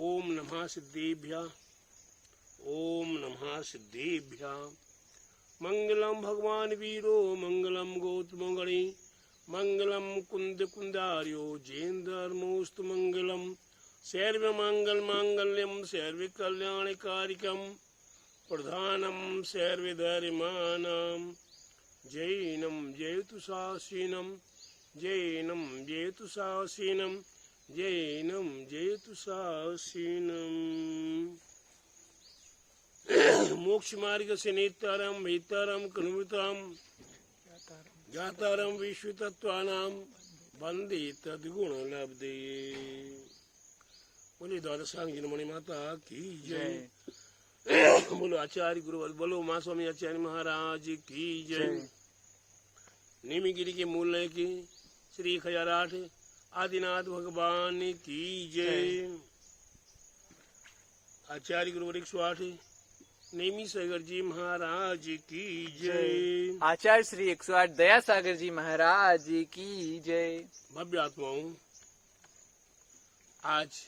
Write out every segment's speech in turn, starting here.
ओम नमः सिद्धेभ्यः। ओम नमः सिद्धेभ्यः। मंगलम भगवान वीरो मंगलम गौतमगणे मंगलम कुंद कुंदार्यो जैन धर्मोस्तु मंगलम सर्व मंगल मांगल्यम सर्व कल्याणकारिकम प्रधानम सर्वधर्माणां जैनम जयतु शासीनम जैनम जयतु शासीनम जैनम जयतु शासीनम। मोक्ष मार्ग से नेतारम वेतारम कनुताम जातारम विश्व तत्वानाम वंदे तद्गुण लब्धे। बोले द्वादशांग जिनमणि माता की जय। बोलो आचार्य गुरु बोलो माँ स्वामी आचार्य महाराज की जय। नीमगिरी के मूल की श्री 1008 आदिनाथ भगवान की जय। आचार्य गुरु 108 नेमी सागर जी महाराज की जय। आचार्य श्री 108 दया सागर जी महाराज की जय। भव्य आत्माओं, आज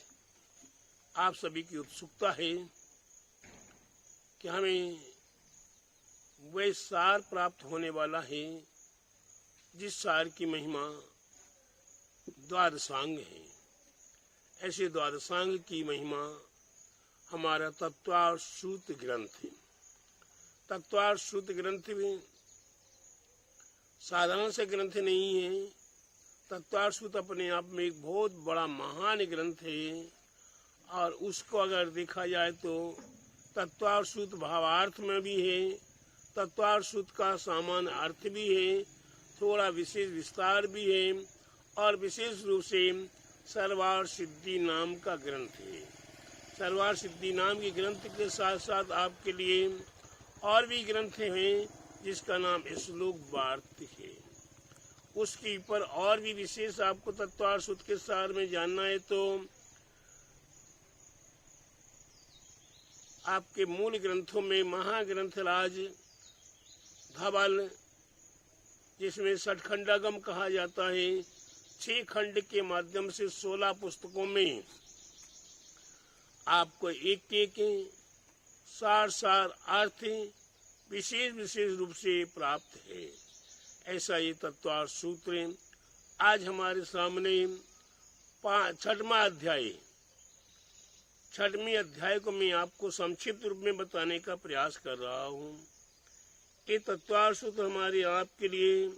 आप सभी की उत्सुकता है कि हमें वह सार प्राप्त होने वाला है जिस सार की महिमा द्वादशांग है। ऐसे द्वादशांग की महिमा हमारा तत्वाश्रुत ग्रंथ है। तत्वाश्रुत ग्रंथ में साधारण से ग्रंथ नहीं है। तत्वाश्रुत अपने आप में एक बहुत बड़ा महान ग्रंथ है और उसको अगर देखा जाए तो तत्वाश्रुत भावार्थ में भी है, तत्वाश्रुत का सामान्य अर्थ भी है, थोड़ा विशेष विस्तार भी है और विशेष रूप से सर्वार्थ सिद्धि नाम का ग्रंथ है। सर्वार्थ सिद्धि नाम के ग्रंथ के साथ साथ आपके लिए और भी ग्रंथ हैं जिसका नाम श्लोक वार्तिक है। उसके ऊपर और भी विशेष आपको तत्वाश्रुत के सार में जानना है तो आपके मूल ग्रंथों में महाग्रंथ राज धवल, जिसमें षटखंडागम कहा जाता है, 6 खंड के माध्यम से 16 पुस्तकों में आपको एक एक सार अर्थ विशेष विशेष रूप से प्राप्त है। ऐसा ये तत्वार्थ सूत्र आज हमारे सामने 6वें अध्याय को मैं आपको संक्षिप्त रूप में बताने का प्रयास कर रहा हूँ। ये तत्वार्थ सूत्र हमारे आपके लिए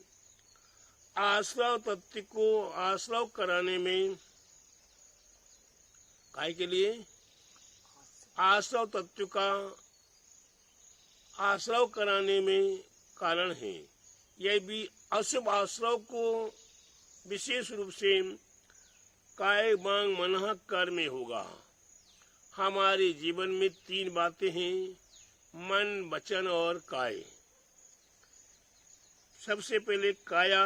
आश्रव तत्व को आश्रव कराने में, काय के लिए आश्रव तत्व का आश्रव कराने में कारण है। यह भी अशुभ आश्रव को विशेष रूप से काय वांग मनः कर्म में होगा। हमारे जीवन में 3 बातें हैं, मन वचन और काय। सबसे पहले काया,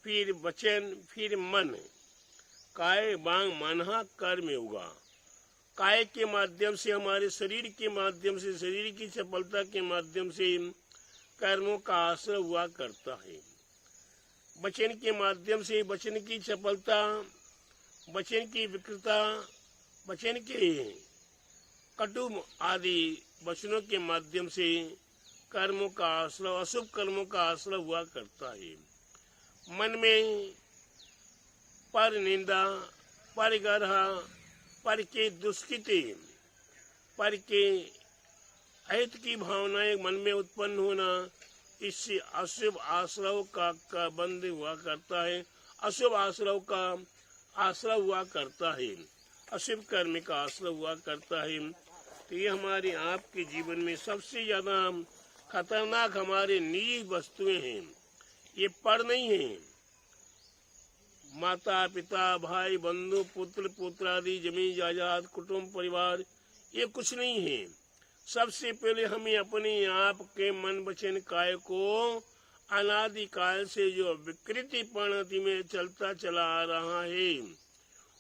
फिर वचन, फिर मन। काय वांग मनः कर्म में होगा। काय के माध्यम से हमारे शरीर के माध्यम से, शरीर की चपलता के माध्यम से कर्मों का आश्रय हुआ करता है। वचन के माध्यम से वचन की चपलता, वचन की विकृता, वचन के कटु आदि वचनों के माध्यम से कर्मों का आश्रय, अशुभ कर्मों का आश्रय हुआ करता है। मन में पर निंदा, पर गर्ह, पर के दुष्कृति, पर के अहित की भावनाएं मन में उत्पन्न होना, इससे अशुभ आश्रव का बंध हुआ करता है, अशुभ आश्रव का आश्रय हुआ करता है, अशुभ कर्म का आश्रय हुआ करता है। तो ये हमारे आपके जीवन में सबसे ज्यादा खतरनाक हमारे निजी वस्तुएं हैं। ये पर नहीं है। माता पिता भाई बंधु पुत्र पुत्रादि जमीन जायदाद कुटुंब परिवार ये कुछ नहीं है। सबसे पहले हमें अपने आप के मन वचन काय को अनादिकाल से जो विकृति परिणति में चलता चला आ रहा है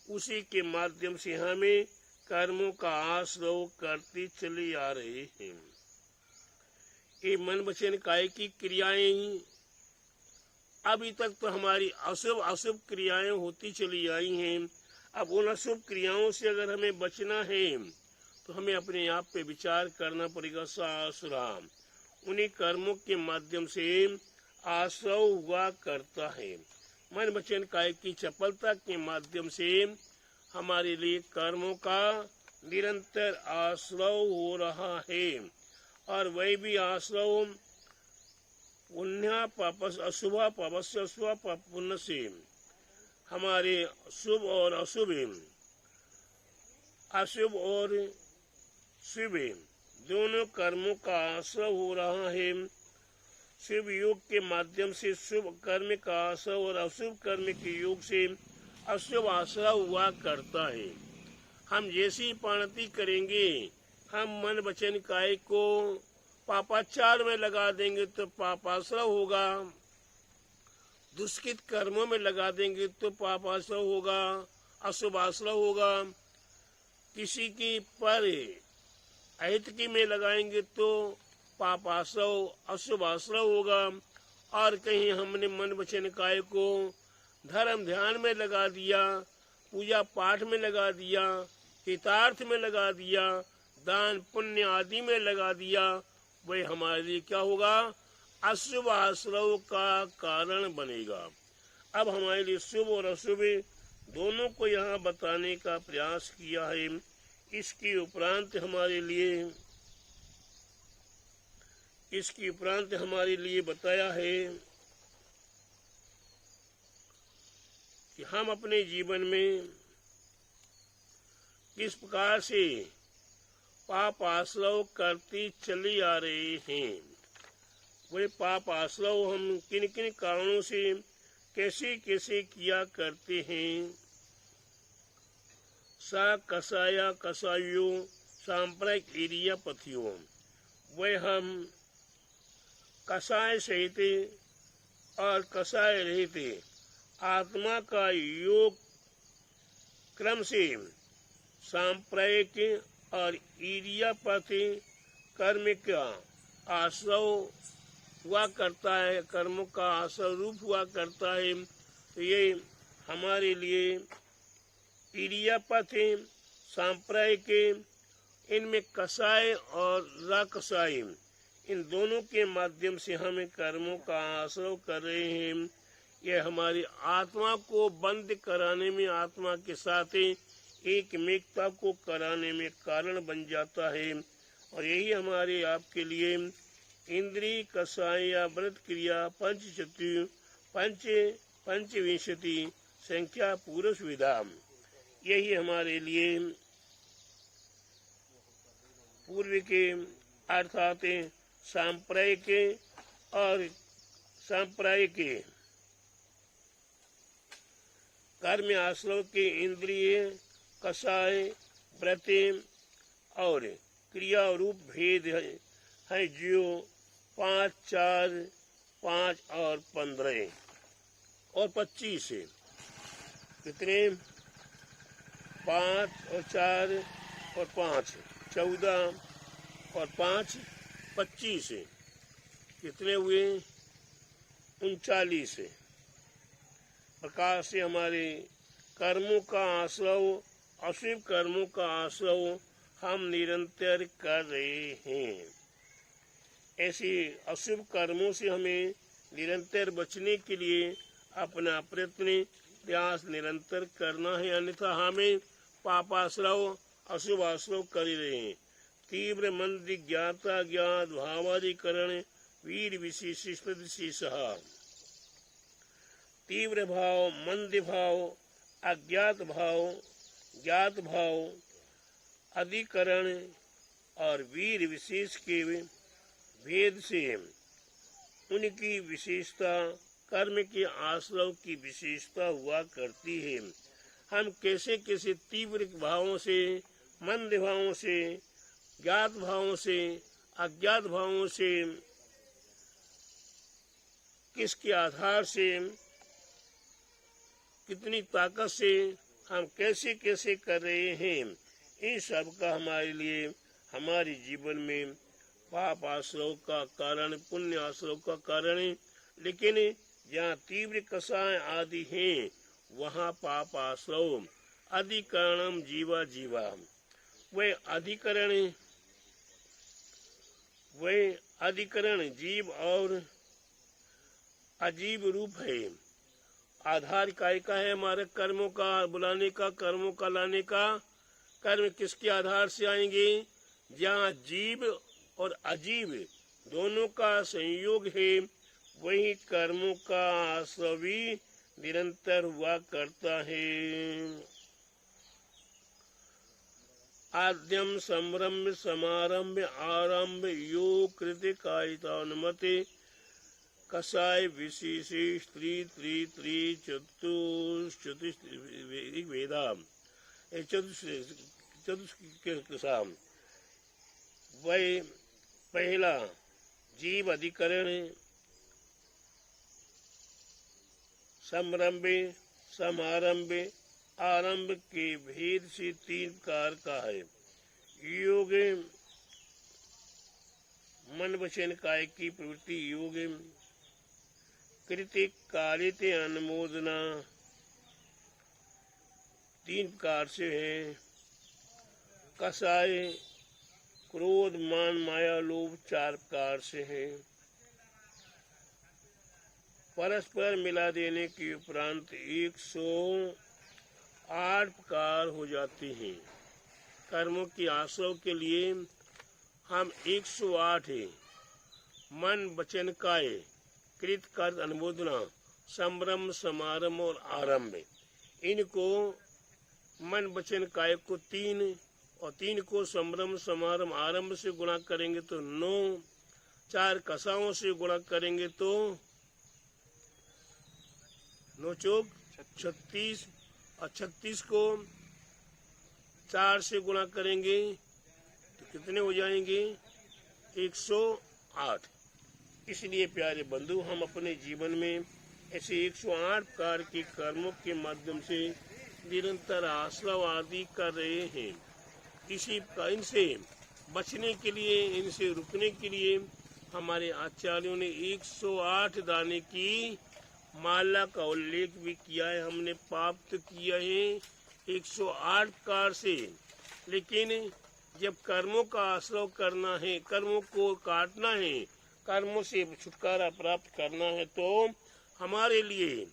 उसी के माध्यम से हमें कर्मों का आश्रय करते चले आ रहे हैं। ये मन वचन काय की क्रियाएं अभी तक तो हमारी अशुभ क्रियाएं होती चली आई हैं। अब उन अशुभ क्रियाओं से अगर हमें बचना है तो हमें अपने आप पे विचार करना पड़ेगा। सासुराम उन्हीं कर्मों के माध्यम से आश्रव हुआ करता है। मन वचन काया की चपलता के माध्यम से हमारे लिए कर्मों का निरंतर आश्रव हो रहा है, और वही भी आश्रव पुण्य पापस अशुभ पापस्य अशुभ पुण्य से हमारे शुभ और अशुभ अशुभ और शुभ दोनों कर्मों का आश्रव हो रहा है। शुभ योग के माध्यम से शुभ कर्म का आश्रव और अशुभ कर्म के योग से अशुभ आश्रव हुआ करता है। हम जैसी पाणति करेंगे, हम मन वचन काय को पापाचार में लगा देंगे तो पापाश्रव होगा, दुष्कृत कर्मों में लगा देंगे तो पापाश्रव होगा, अशुभ आश्रव होगा। किसी की पर अहितकी में लगाएंगे तो पापाश्रव अशुभ आश्रव होगा। और कहीं हमने मन वचन काय को धर्म ध्यान में लगा दिया, पूजा पाठ में लगा दिया, हितार्थ में लगा दिया, दान पुण्य आदि में लगा दिया, वह हमारे लिए क्या होगा? अशुभ आश्रव का कारण बनेगा। अब हमारे लिए शुभ और अशुभ दोनों को यहाँ बताने का प्रयास किया है। इसके उपरांत हमारे लिए बताया है कि हम अपने जीवन में किस प्रकार से पाप आश्रव करते चले आ रहे हैं। वे पाप आश्रव हम किन किन कारणों से कैसे कैसे किया करते हैं। सा कसाया कसाइयों सांप्रदायिक एरिया पथियों, वे हम कसाय सहित और कसाय रहित आत्मा का योग क्रम से सांप्रदायिक और एरिया पथि कर्म का आश्रव हुआ करता है, कर्मों का आश्रव रूप हुआ करता है। तो ये हमारे लिए इरियापथ सांप्रदायिक, इनमें कसाय और राकसाय, इन दोनों के माध्यम से हम कर्मों का आश्रव कर रहे हैं। यह हमारी आत्मा को बंद कराने में, आत्मा के साथ एक मेकता को कराने में कारण बन जाता है। और यही हमारे आपके लिए इंद्रिय कसाय या व्रत क्रिया पंचविंशति संख्या पुरुष विधा, यही हमारे लिए पूर्व के अर्थात सांप्रदायिक और सांप्रदायिक कर्म आश्रव के इंद्रिय कसाय व्रत और क्रिया रूप भेद है जो 5, 4, 5 और 15 और 25 कितने? 5 और 4 और 5 14 और 5 25 कितने हुए? 39 प्रकार से हमारे कर्मों का आश्रव, अशुभ कर्मों का आश्रव हम निरंतर कर रहे हैं। ऐसे अशुभ कर्मों से हमें निरंतर बचने के लिए अपना प्रयास निरंतर करना है, अन्यथा हमें पापाश्रव अशुभ आश्रव कर रहे हैं। तीव्र मंद ज्ञाता ज्ञात भावाधिकरण वीर विशेष तीव्र भाव, मंद भाव, अज्ञात भाव, ज्ञात भाव, अधिकरण और वीर विशेष के भेद से उनकी विशेषता कर्म के आश्रव की विशेषता हुआ करती है। हम कैसे कैसे तीव्र भावों से, मंद भावों से, ज्ञात भावों से, अज्ञात भावों से, किसके आधार से, कितनी ताकत से हम कैसे कैसे कर रहे हैं, इन सब का हमारे लिए हमारे जीवन में पाप आश्रव का कारण, पुण्य आश्रव का कारण है। लेकिन जहाँ तीव्र कसाय आदि हैं वहाँ पाप आश्रव अधिकरणम जीवा जीवा। वह अधिकरण जीव और अजीब रूप है। आधार काय का है हमारे कर्मों का बुलाने का, कर्मों का लाने का। कर्म किसके आधार से आएंगे? जहाँ जीव और अजीब दोनों का संयोग है, वही कर्मों का आश्रय भी निरंतर हुआ करता है। आद्यम संरम्भ समारंभ आरंभ योग कृति कायितानुमते कसाय विशेषे स्त्री त्री त्री चतुष्वेदा चतुष्साम। वह पहला जीव अधिकरण संरंभ समारंभ आरंभ के भेद से 3 प्रकार का है। योग मन वचन काय की प्रवृत्ति योग, कृति कालित अनुमोदना 3 प्रकार से है। कसाय क्रोध मान माया लोभ 4 प्रकार से है। परस्पर मिला देने के उपरांत 108 प्रकार हो जाते हैं। कर्मों की आश्रय के लिए हम 108 है। मन वचन काय, कृत कर्त अनुमोदना, संभ्रम समारंभ और आरंभ। इनको मन वचन काय को 3 और 3 को संभ्रम समारंभ आरंभ से गुणा करेंगे तो 9, 4 कसाओं से गुणा करेंगे तो 9 चौक 36 और 36 को 4 से गुणा करेंगे तो कितने हो जाएंगे? 108। इसलिए प्यारे बंधु, हम अपने जीवन में ऐसे 108 प्रकार के कर्मों के माध्यम से निरंतर आश्रय आदि कर रहे हैं। इनसे बचने के लिए, इनसे रुकने के लिए हमारे आचार्यों ने 108 दाने की माला का उल्लेख भी किया है। हमने प्राप्त किया है 108 प्रकार से। लेकिन जब कर्मों का आश्रय करना है, कर्मों को काटना है, कर्मों से छुटकारा प्राप्त करना है, तो हमारे लिए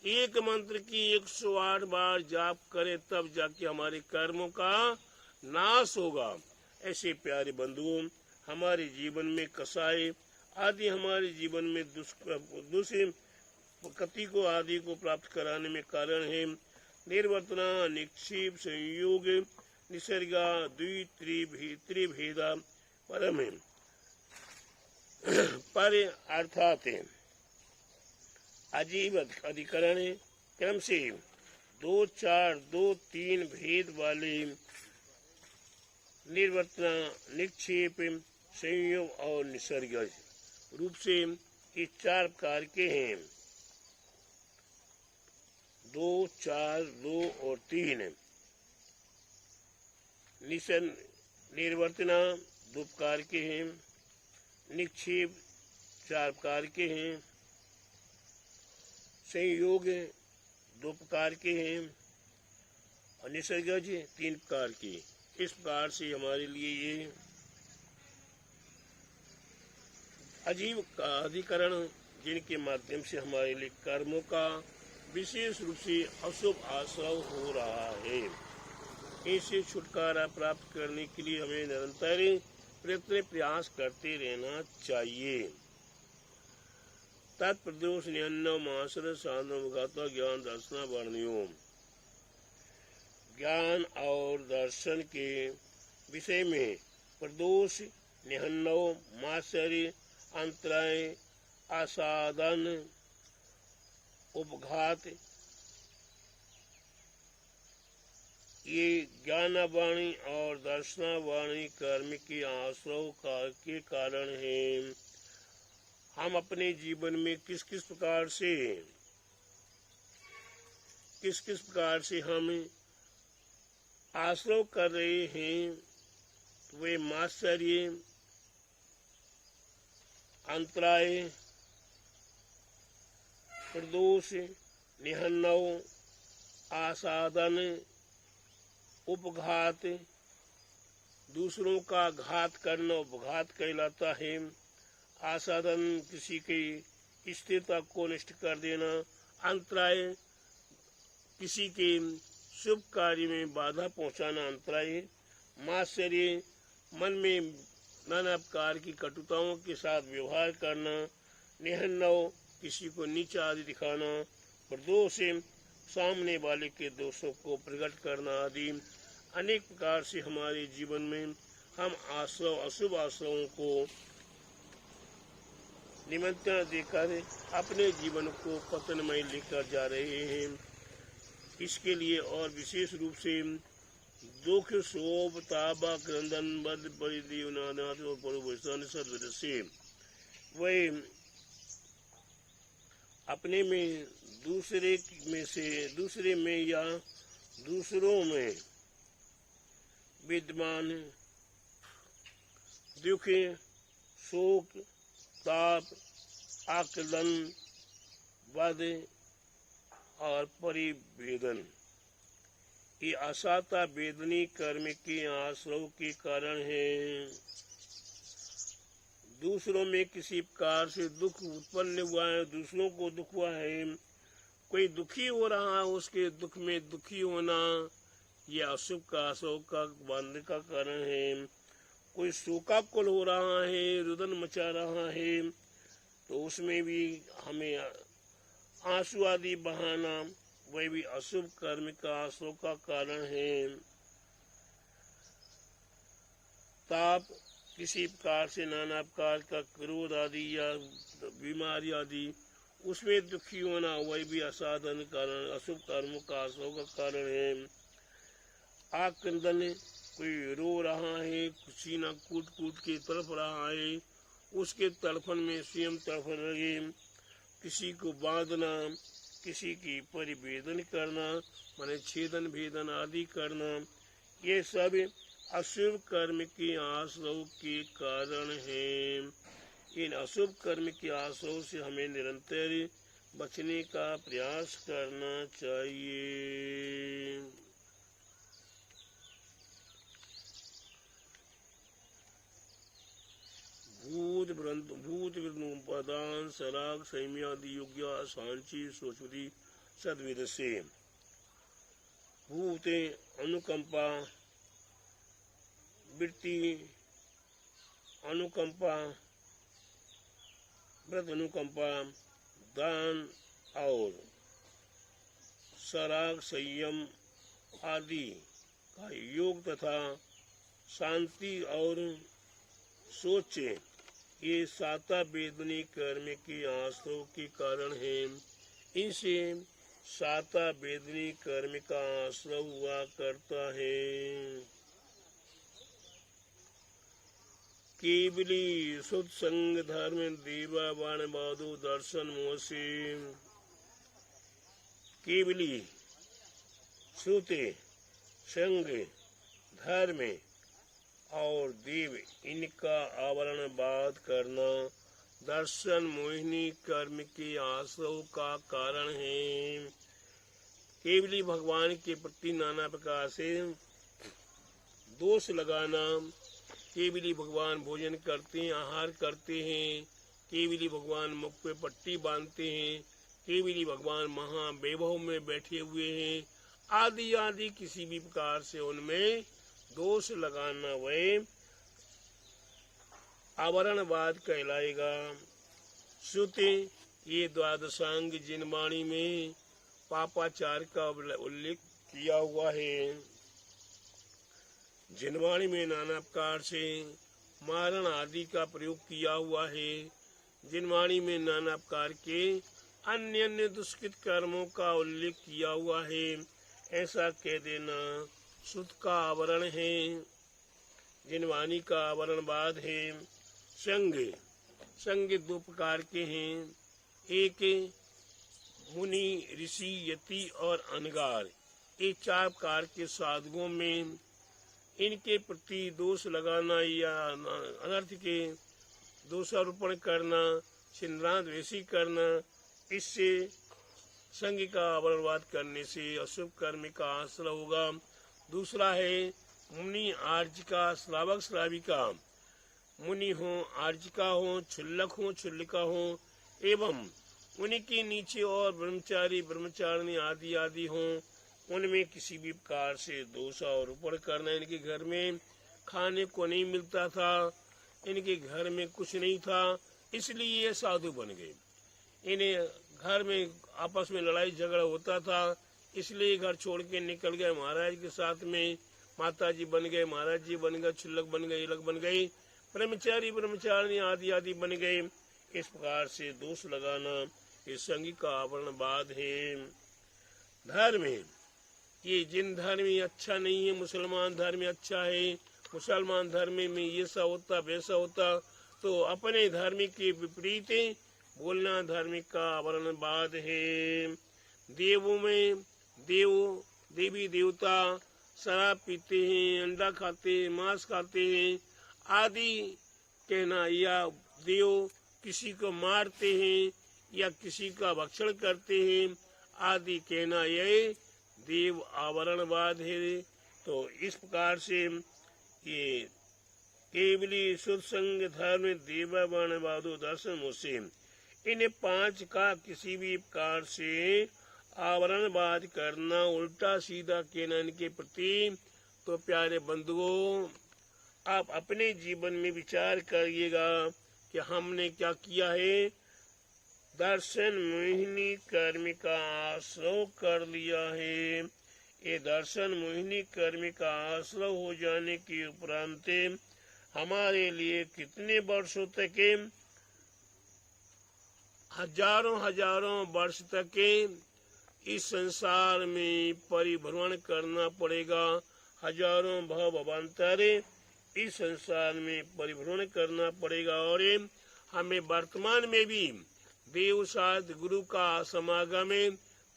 एक मंत्र की 108 बार जाप करें, तब जाके हमारे कर्मों का नाश होगा। ऐसे प्यारे बंधुओं, हमारे जीवन में कसाय आदि हमारे जीवन में दूसरे गति को आदि को प्राप्त कराने में कारण है। निर्वर्तना निक्षेप संयोग निसर्गा द्वित्रिभेदा परम पर अर्थात अजीब अधिकरण क्रम से 2, 4, 2, 3 भेद वाले निर्वर्तना निक्षेप संयोग और निसर्ग रूप से ये 4 प्रकार के हैं। 2, 4, 2 और 3। निर्वर्तना 2 प्रकार के हैं, निक्षेप 4 प्रकार के हैं, संयोग 2 प्रकार के हैं और निसर्गज 3 प्रकार के। इस प्रकार से हमारे लिए ये अजीब का अधिकरण, जिनके माध्यम से हमारे लिए कर्मों का विशेष रूप से अशुभ आश्रय हो रहा है, इनसे छुटकारा प्राप्त करने के लिए हमें निरंतर प्रयास करते रहना चाहिए। तत्प्रदोष निहन्नो मासर साधनों ज्ञान दर्शन वर्णियों। ज्ञान और दर्शन के विषय में प्रदोष निहन्नो मासरी अंतराय आसादन उपघात, ये ज्ञानवाणी और दर्शनावाणी कर्म के आश्रय के कारण है। हम अपने जीवन में किस किस प्रकार से हम आश्रय कर रहे हैं, वे मात्सर्य, अंतराय, प्रदोष, निहन्नव, आसादन उपघात, दूसरों का घात करना उपघात कहलाता है। आसाधन, किसी की स्थिरता को नष्ट कर देना। अंतराय, किसी के शुभ कार्य में बाधा पहुंचाना अंतराय है। मात्सर्य, मन में नाना प्रकार की कटुताओं के साथ व्यवहार करना। निहन्नव, किसी को नीचा आदि दिखाना। प्रदोष, सामने वाले के दोषों को प्रकट करना आदि अनेक प्रकार से हमारे जीवन में हम आश्रव, अशुभ आश्रवों को निमंत्रण देकर अपने जीवन को पतनमय लेकर जा रहे हैं। इसके लिए और विशेष रूप से दुख, शोभ, ताबा, क्रंदन, बद, परिधि, उन्नाद और परोपस्थान सर्वद से वह अपने में, दूसरे में या दूसरों में विद्यमान दुख, शोक, ताप, आकलन, वध और परिवेदन, ये असाता वेदनी कर्म के आश्रव के कारण है। दूसरों में किसी प्रकार से दुख उत्पन्न हुआ है, दूसरों को दुख हुआ है, कोई दुखी हो रहा है, उसके दुख में दुखी होना यह अशुभ का, अशोक का, बांधने का कारण है। कोई शोकाकुल हो रहा है, रुदन मचा रहा है, तो उसमें भी हमें आंसू आदि बहाना वह भी अशुभ कर्म का, अशोक का कारण है। ताप, किसी प्रकार से नाना प्रकार का क्रोध आदि या बीमारी आदि, उसमें दुखी होना वह भी असाधन कारण, अशुभ कर्मों का, अशोक का कारण है। आक्रंदन, कोई रो रहा है, सीना कूट कूट के तड़प रहा है, उसके तड़फन में स्वयं तड़फन लगे। किसी को बांधना, किसी की परिवेदन करना, माने छेदन भेदन आदि करना, ये सब अशुभ कर्म के आश्रव के कारण हैं। इन अशुभ कर्म के आश्रव से हमें निरंतर बचने का प्रयास करना चाहिए। भूत पदान सराग संयमादि योग्य सांची सोचुदी सद्विद से। भूत, अनुकंपा, वृत्ति, अनुकंपा, व्रत अनुकंपा, दान और सराग संयम आदि का योग तथा शांति और सोच, ये साता वेदनी कर्म के आश्रव के कारण है। इनसे साता वेदनी कर्म का आश्रव हुआ करता है। केवली सत्संग धर्म देवा बाण बाधो दर्शन मोह से। केवली श्रुति, संग, धर्म और देव, इनका आवरण बाध करना दर्शन मोहिनी कर्म के आश्रव का कारण है। केवली भगवान के प्रति नाना प्रकार से दोष लगाना। केवली भगवान भोजन करते हैं, आहार करते हैं, केवली भगवान मुख पे पट्टी बांधते हैं, केवली भगवान महावैभव में बैठे हुए हैं, आदि आदि किसी भी प्रकार से उनमें दोष लगाना वह आवरणवाद कहलाएगा। श्रुति, ये द्वादशांग जिन वाणी में पापाचार का उल्लेख किया हुआ है, जिन वाणी में नाना प्रकार से मारण आदि का प्रयोग किया हुआ है, जिन वाणी में नाना प्रकार के अन्य अन्य दुष्कृत कर्मों का उल्लेख किया हुआ है, ऐसा कह देना शुद्ध का आवरण है, जिन वाणी का आवरणवाद है। संग दो प्रकार के हैं, एक मुनि, ऋषि, यति और अनगार, ये चार प्रकार के साधुओं में इनके प्रति दोष लगाना या अनर्थ के दोषारोपण करना, छिंद्राद्वेषी करना, इससे संग का आवरणवाद करने से अशुभ कर्म का आश्रय होगा। दूसरा है मुनि आर्जिका श्रावक श्राविका, मुनि हो आर्जिका हो, क्षुल्लक हो क्षुल्लिका हो, एवं उनके नीचे और ब्रह्मचारी ब्रह्मचारिणी आदि आदि हो, उनमें किसी भी प्रकार से दोष और ऊपर करना। इनके घर में खाने को नहीं मिलता था, इनके घर में कुछ नहीं था, इसलिए ये साधु बन गए। इन्हें घर में आपस में लड़ाई झगड़ा होता था, इसलिए घर छोड़ के निकल गए। महाराज के साथ में माता जी बन गए, महाराज जी बन गए, क्षुल्लक बन गए, इलक बन गए, ब्रह्मचारी ब्रह्मचारिणी आदि आदि बन गए। इस प्रकार से दोष लगाना ये संग का आवरणवाद है। धर्म है, ये जिन धर्म में अच्छा नहीं है, मुसलमान धर्म में अच्छा है, मुसलमान धर्म में ये सा होता वैसा होता, तो अपने धर्म के विपरीत बोलना धर्म का आवरणवाद है। देवों में देव देवी देवता शराब पीते हैं, अंडा खाते हैं, मांस खाते हैं आदि कहना, या देव किसी को मारते हैं या किसी का भक्षण करते हैं आदि कहना, यह देव आवरणवाद है। तो इस प्रकार से ये केवली शुद्ध संग धर्म देवावरणवादो दर्शन से इन पांच का किसी भी प्रकार से आवरणवाद करना, उल्टा सीधा कहना इनके प्रति, तो प्यारे बंधुओं आप अपने जीवन में विचार करिएगा कि हमने क्या किया है। दर्शन मोहिनी कर्म का आश्रय कर लिया है। ये दर्शन मोहिनी कर्म का आश्रय हो जाने के उपरांत हमारे लिए कितने वर्षों तक, हजारों हजारों वर्ष तक इस संसार में परिभ्रमण करना पड़ेगा। हजारों भवांतर इस संसार में परिभ्रमण करना पड़ेगा, और हमें वर्तमान में भी देव साध गुरु का समागम,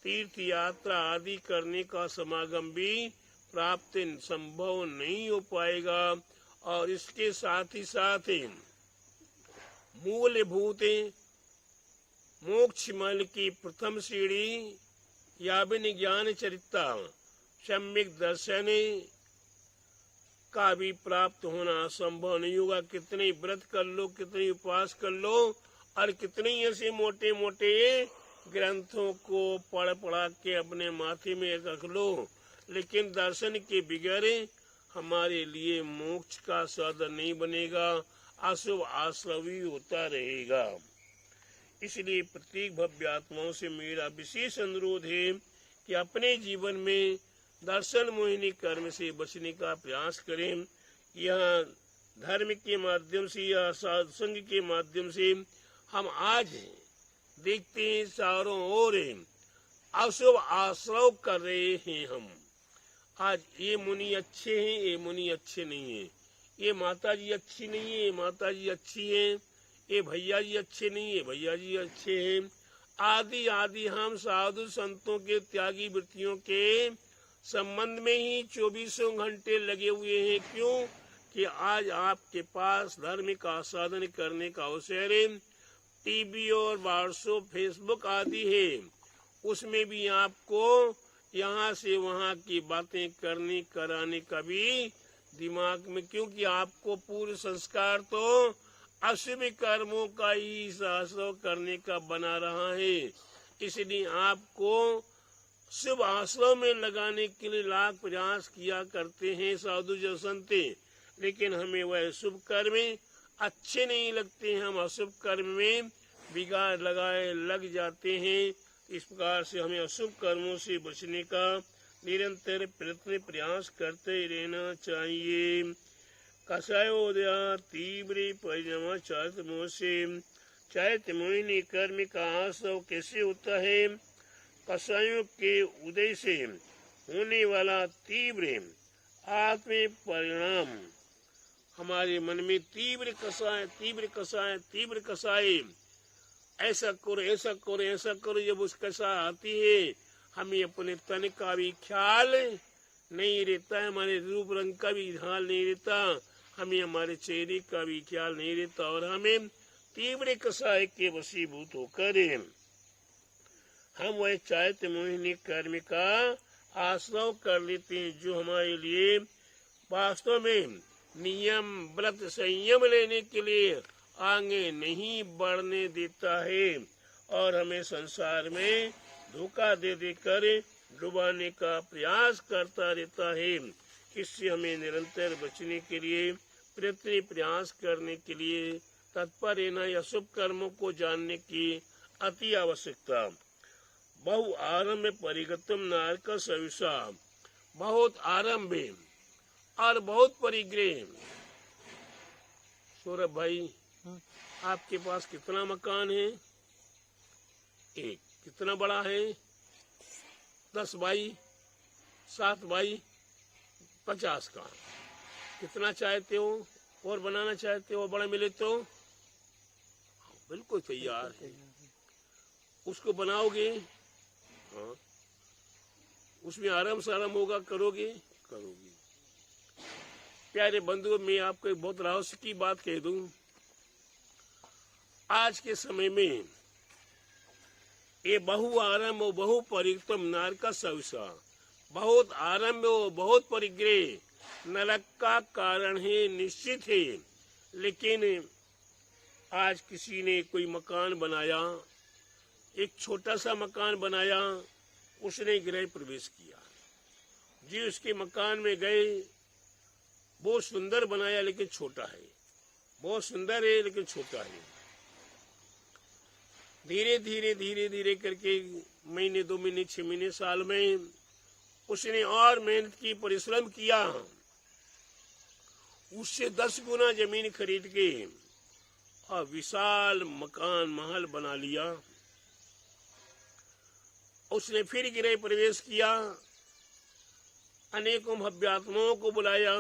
तीर्थ यात्रा आदि करने का समागम भी प्राप्त संभव नहीं हो पाएगा। और इसके साथ ही साथ मूलभूत मोक्ष मार्ग की प्रथम सीढ़ी याबिन ज्ञान चरिता सम्यक दर्शन का भी प्राप्त होना संभव नहीं होगा। कितने व्रत कर लो, कितने उपवास कर लो, और कितने ऐसे मोटे मोटे ग्रंथों को पढ़ा के अपने माथे में रख लो, लेकिन दर्शन के बगैर हमारे लिए मोक्ष का साधन नहीं बनेगा, अशुभ आश्रवी होता रहेगा। इसलिए प्रत्येक भव्य आत्माओं से मेरा विशेष अनुरोध है कि अपने जीवन में दर्शन मोहिनी कर्म से बचने का प्रयास करें। यह धर्म के माध्यम से या सत्संग के माध्यम से हम आज देखते हैं चारों ओर अशुभ आश्रय कर रहे हैं। हम आज ये मुनि अच्छे हैं, ये मुनि अच्छे नहीं है, ये माता जी अच्छी नहीं है, ये माता जी अच्छी है, ये भैया जी अच्छे नहीं है, भैया जी अच्छे हैं आदि आदि। हम साधु संतों के त्यागी वृत्तियों के संबंध में ही 24 घंटे लगे हुए हैं। क्यों कि आज आपके पास धर्म का साधन करने का अवसर है। टीवी और व्हाट्सएप फेसबुक आदि है, उसमें भी आपको यहाँ से वहाँ की बातें करने कराने का भी दिमाग में, क्योंकि आपको पूर्व संस्कार तो अशुभ कर्मों का ही आश्रय करने का बना रहा है। इसलिए आपको शुभ आश्रय में लगाने के लिए लाख प्रयास किया करते हैं साधु जो संत, लेकिन हमें वह शुभ कर्म अच्छे नहीं लगते हैं, हम अशुभ कर्म में बिगाड़ लगाए लग जाते हैं। इस प्रकार से हमें अशुभ कर्मों से बचने का निरंतर प्रयत्न प्रयास करते रहना चाहिए। कषायोदया तीव्र परिणम चैत मोह से, चैत मोहिनी कर्म का आश्रय कैसे होता है? कषायों के उदय से होने वाला तीव्र आत्म परिणाम हमारे मन में तीव्र कषाय ऐसा करो ऐसा करो ऐसा करो, जब उस कषाय आती है हमें अपने तन का भी ख्याल नहीं रहता है, हमारे रूप रंग का भी ख्याल नहीं रहता, हमें हमारे चेहरे का भी ख्याल नहीं रहता, और हमें तीव्र कषाय के वशीभूत होकर हम वह चैत मोहिनी कर्म का आश्रव कर लेते हैं, जो हमारे लिए वास्तव में नियम व्रत संयम लेने के लिए आगे नहीं बढ़ने देता है और हमें संसार में धोखा दे देकर डुबाने का प्रयास करता रहता है। इससे हमें निरंतर बचने के लिए प्रयास करने के लिए तत्पर रहना या शुभ कर्मों को जानने की अति आवश्यकता। बहु आरंभ परिगतम नारक सविषा, बहुत आरंभ और बहुत परिग्रह। सौरभ भाई, आपके पास कितना मकान है? एक। कितना बड़ा है? 10 बाई 7 बाई 50 का। कितना चाहते हो और बनाना चाहते हो? बड़ा मिले तो बिल्कुल तैयार है। उसको बनाओगे? हाँ। उसमें आराम से आराम होगा, करोगे? करोगे। प्यारे बंधुओं, मैं आपको एक बहुत रहस्य की बात कह दूं। आज के समय में ये बहु आरंभ और बहु परिक्रम नरक का सविषा, बहुत आरंभ और बहुत परिग्रह नरक का कारण है, निश्चित है। लेकिन आज किसी ने कोई मकान बनाया, एक छोटा सा मकान बनाया, उसने गृह प्रवेश किया जी, उसके मकान में गए, बहुत सुंदर बनाया लेकिन छोटा है, बहुत सुंदर है लेकिन छोटा है। धीरे धीरे करके महीने 2 महीने 6 महीने साल में उसने और मेहनत की, परिश्रम किया, उससे 10 गुना जमीन खरीद के और विशाल मकान महल बना लिया। उसने फिर गृह प्रवेश किया, अनेकों भव्यात्माओं को बुलाया,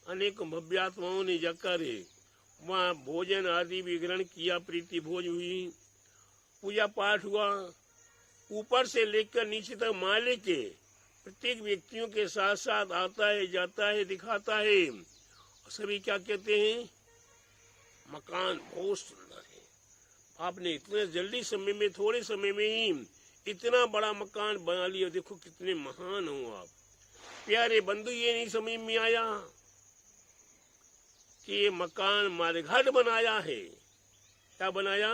अनेकों भव्यात्माओं ने जाकर वहाँ भोजन आदि भी ग्रहण किया, प्रीति भोज हुई, पूजा पाठ हुआ। ऊपर से लेकर नीचे तक मालिक के प्रत्येक व्यक्तियों के साथ साथ आता है, जाता है, दिखाता है। सभी क्या कहते हैं? मकान बहुत सुंदर है। आपने इतने जल्दी समय में, थोड़े समय में ही इतना बड़ा मकान बना लिया, देखो कितने महान हो आप। प्यारे बंधु, ये नहीं समझ में आया कि ये मकान मरघट बनाया है। क्या बनाया?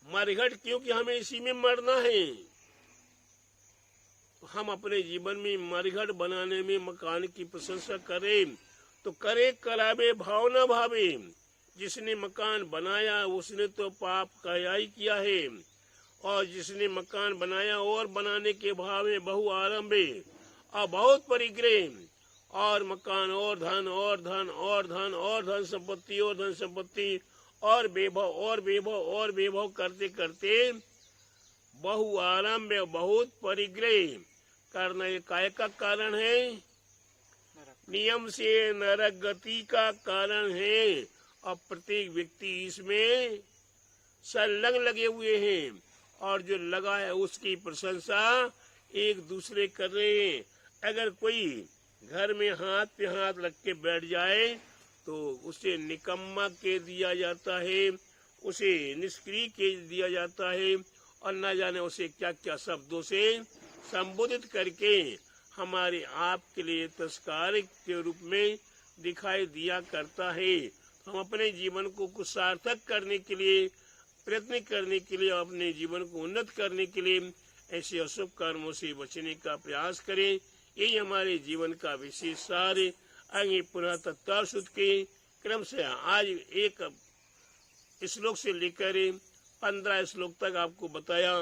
मरघट, क्योंकि हमें इसी में मरना है। तो हम अपने जीवन में मरघट बनाने में मकान की प्रशंसा करें तो करे, करावे, भाव न भावे। जिसने मकान बनाया उसने तो पाप कया ही किया है, और जिसने मकान बनाया और बनाने के भाव में बहु आरंभे और बहुत परिग्रह और मकान और धन और धन और धन और धन संपत्ति और धन संपत्ति और वैभव और वैभव और वैभव करते करते बहु आरंभ बहुत परिग्रह करना ये काय का कारण है? नियम से नरक गति का कारण है। और प्रत्येक व्यक्ति इसमें संलग्न लगे हुए हैं, और जो लगा है उसकी प्रशंसा एक दूसरे कर रहे हैं। अगर कोई घर में हाथ पे हाथ रख के बैठ जाए तो उसे निकम्मा कह दिया जाता है, उसे निष्क्रिय कह दिया जाता है, और न जाने उसे क्या क्या शब्दों से संबोधित करके हमारे आप के लिए तिरस्कार के रूप में दिखाई दिया करता है। हम अपने जीवन को कुछ सार्थक करने के लिए, प्रयत्न करने के लिए, अपने जीवन को उन्नत करने के लिए ऐसे अशुभ कर्मों से बचने का प्रयास करें। यही हमारे जीवन का विशेष सार है। आगे पुनः तत्पर सुध के क्रम से आज एक श्लोक से लेकर 15 श्लोक तक आपको बताया।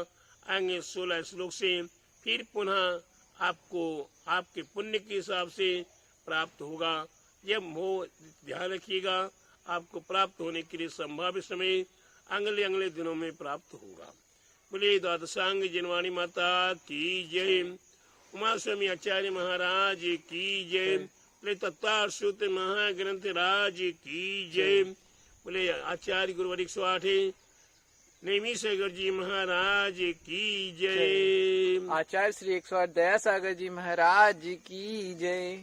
आगे 16 श्लोक से फिर पुनः आपको आपके पुण्य के हिसाब से प्राप्त होगा। जब हो ध्यान रखिएगा, आपको प्राप्त होने के लिए संभाव्य समय अगले दिनों में प्राप्त होगा। बोले द्वादशांग जनवाणी माता की जय, उमा स्वामी आचार्य महाराज की जय, बोले तत्पर सूत्र महाग्रंथ राज की जय, बोले आचार्य गुरुवर 108 नेमी सागर जी महाराज की जय, आचार्य श्री 108 दया सागर जी महाराज की जय।